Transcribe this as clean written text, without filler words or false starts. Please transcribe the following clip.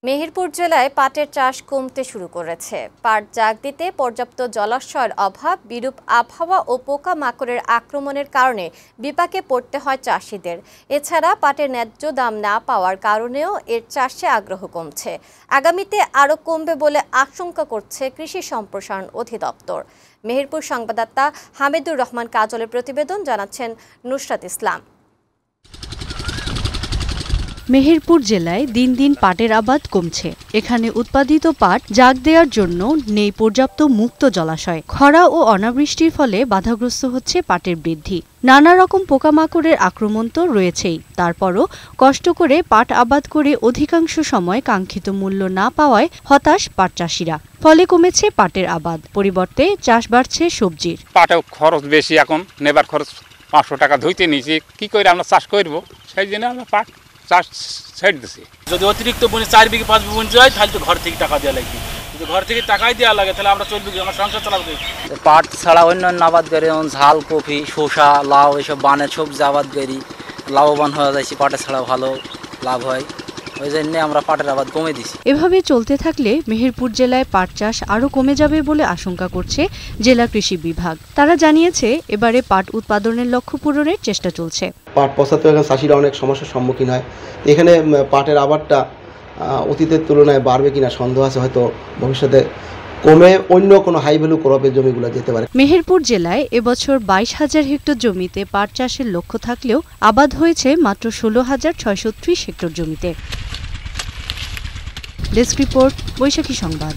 মেহেরপুর জেলায় পাটের চাষ কমতে শুরু করেছে। পাট জাগ দিতে পর্যাপ্ত জলাশয়ের অভাব, বিরূপ আবহাওয়া ও পোকামাকড়ের আক্রমণের কারণে বিপাকে পড়তে হয় চাষিদের। এছাড়া পাটের ন্যায্য দাম না পাওয়ার কারণেও এর চাষে আগ্রহ কমছে। আগামীতে আরও কমবে বলে আশঙ্কা করছে কৃষি সম্প্রসারণ অধিদপ্তর। মেহেরপুর সংবাদদাতা হামিদুর রহমান কাজলের প্রতিবেদন, জানাচ্ছেন নুসরাত ইসলাম। মেহেরপুর জেলায় দিন দিন পাটের আবাদ কমছে। এখানে উৎপাদিত পাট জাগ দেওয়ার জন্য নেই পর্যাপ্ত মুক্ত জলাশয়। খরা ও অনাবৃষ্টির ফলে বাধাগ্রস্ত হচ্ছে পাটের বৃদ্ধি। নানা রকম পোকামাকড়ের আক্রমণ তো রয়েছেই, তারপরও কষ্ট করে পাট আবাদ করে অধিকাংশ সময় কাঙ্ক্ষিত মূল্য না পাওয়ায় হতাশ পাট চাষিরা। ফলে কমেছে পাটের আবাদ, পরিবর্তে চাষ বাড়ছে সবজির। পাটেও খরচ বেশি, এখন নেবার খরচ 500 টাকা ধুইতে নিয়েছি, কি করে আমরা চাষ করবো, সেই জন্য আমরা পাট চাষ ছেড়ে দিচ্ছি। যদি অতিরিক্ত বনে 4 বিঘে 5 বিঘে বনে যায় তাহলে তো ঘর থেকে টাকা দেওয়া লাগবে। যদি ঘর থেকে টাকাই দেওয়া লাগে তাহলে আমরা চলবে কি, আমরা সংসার চালাবো। পাট ছাড়া অন্যান্য আবাদ করি, যেমন ঝাল, কফি, শসা, লাউ, এসব বানের সবজি আবাদ করি, লাভবান হয়ে যাচ্ছি। পাটের ছাড়া ভালো লাভ হয়, ওই জন্য আমরা পাটের আবাদ কমে দিছি। এভাবে চলতে থাকলে মেহেরপুর জেলায় পাট চাষ আরও কমে যাবে বলে আশঙ্কা করছে জেলা কৃষি বিভাগ। তারা জানিয়েছে, এবারে পাট উৎপাদনের লক্ষ্য পূরণের চেষ্টা চলছে। পাট পচাতে এখন চাষিরা অনেক সমস্যার সম্মুখীন হয়। এখানে পাটের আবাদটা অতীতের তুলনায় বাড়বে কিনা সন্দেহ আছে, হয়তো ভবিষ্যতে কমে অন্য কোনো হাই ভ্যালু ক্রপের জমিগুলো যেতে পারে। মেহেরপুর জেলায় এবছর 22,000 হেক্টর জমিতে পাট চাষের লক্ষ্য থাকলেও আবাদ হয়েছে মাত্র 16,630 হেক্টর জমিতে। ডেস্ক রিপোর্ট, বৈশাখী সংবাদ।